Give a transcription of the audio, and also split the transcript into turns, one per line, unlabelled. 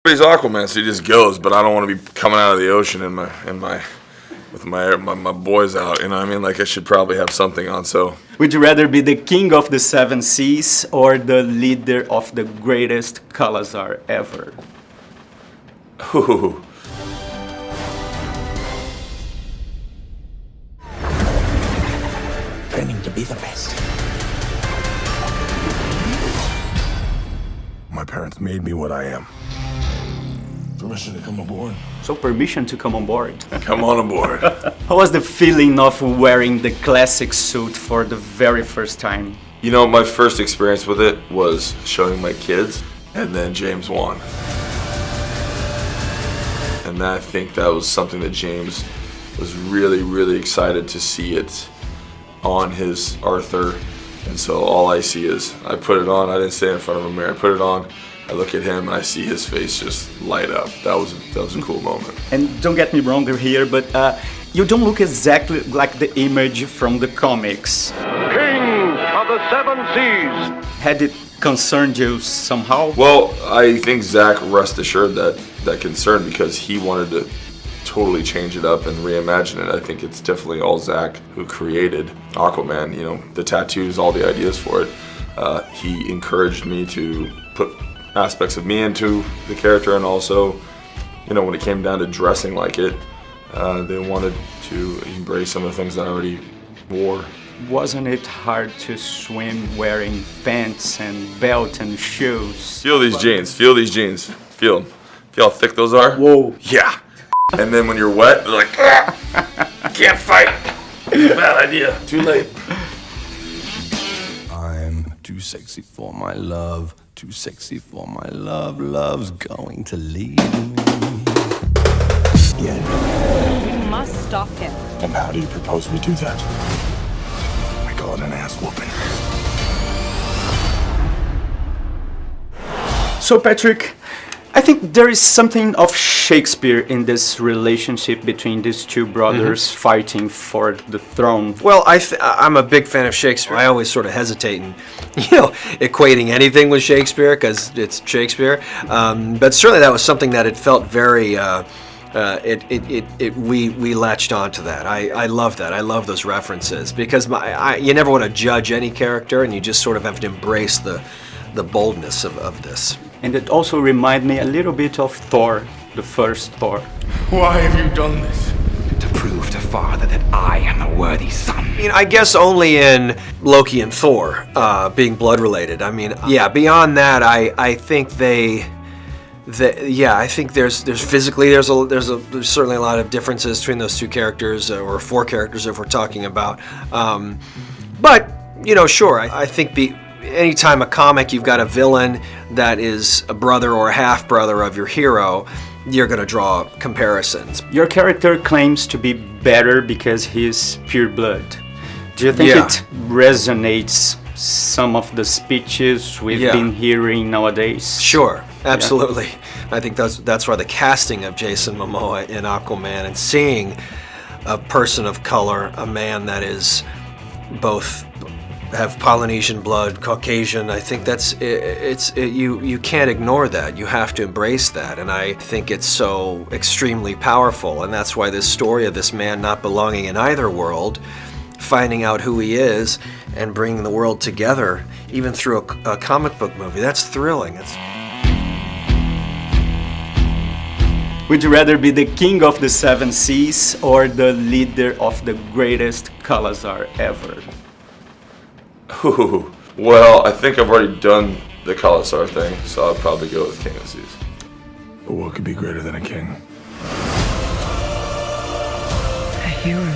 He's Aquaman, so he just goes, but I don't want to be coming out of the ocean with my boys out, you know what I mean? Like, I should probably have something on, so.
Would you rather be the king of the seven seas or the leader of the greatest Salazar ever?
Ooh.
Training to be the best.
My parents made me what I am. Permission to come aboard?
So permission to come on board.
Come on aboard.
How was the feeling of wearing the classic suit for the very first time?
You know, my first experience with it was showing my kids, and then James won. And I think that was something that James was really, really excited to see it on his Arthur. And so all I see is, I put it on, I didn't stand in front of a mirror, I put it on, I look at him and I see his face just light up. That was a cool moment.
And don't get me wrong here, but you don't look exactly like the image from the comics.
King of the Seven Seas.
Had it concerned you somehow?
Well, I think Zack, rest assured that concerned, because he wanted to totally change it up and reimagine it. I think it's definitely all Zack who created Aquaman, you know, the tattoos, all the ideas for it. He encouraged me to put aspects of me into the character, and also, you know, when it came down to dressing like it, they wanted to embrace some of the things that I already wore.
Wasn't it hard to swim wearing pants and belt and shoes?
Feel these jeans, feel these jeans, feel them. Feel how thick those are?
Whoa.
Yeah. And then when you're wet, they're like, ah, can't fight. Bad idea. Too late.
I'm too sexy for my love, too sexy for my love. Love's going to leave me.
You must stop him.
And how do you propose we do that? I call it an ass whooping.
So Patrick, I think there is something of Shakespeare in this relationship between these two brothers fighting for the throne.
Well, I'm a big fan of Shakespeare. I always sort of hesitate in, equating anything with Shakespeare because it's Shakespeare. But certainly that was something that it felt very. We latched onto that. I love that. I love those references because you never want to judge any character, and you just sort of have to embrace the boldness of this.
And it also reminded me a little bit of Thor, the first Thor.
Why have you done this?
To prove to Father that I am a worthy son.
I guess only in Loki and Thor being blood related. Beyond that, I think I think there's physically there's certainly a lot of differences between those two characters, or four characters if we're talking about. But sure, I think anytime a comic you've got a villain that is a brother or a half brother of your hero, you're going to draw comparisons.
Your character claims to be better because he's pure blood. Do you think it resonates some of the speeches we've been hearing nowadays?
Sure, absolutely. Yeah. I think that's why the casting of Jason Momoa in Aquaman, and seeing a person of color, a man that is both have Polynesian blood, Caucasian, I think you can't ignore that. You have to embrace that, and I think it's so extremely powerful, and that's why this story of this man not belonging in either world, finding out who he is, and bringing the world together, even through a comic book movie, that's thrilling.
Would you rather be the king of the seven seas or the leader of the greatest Salazar ever?
Ooh. Well, I think I've already done the Salazar thing, so I'll probably go with King of the Seas.
But what could be greater than a king?
A hero.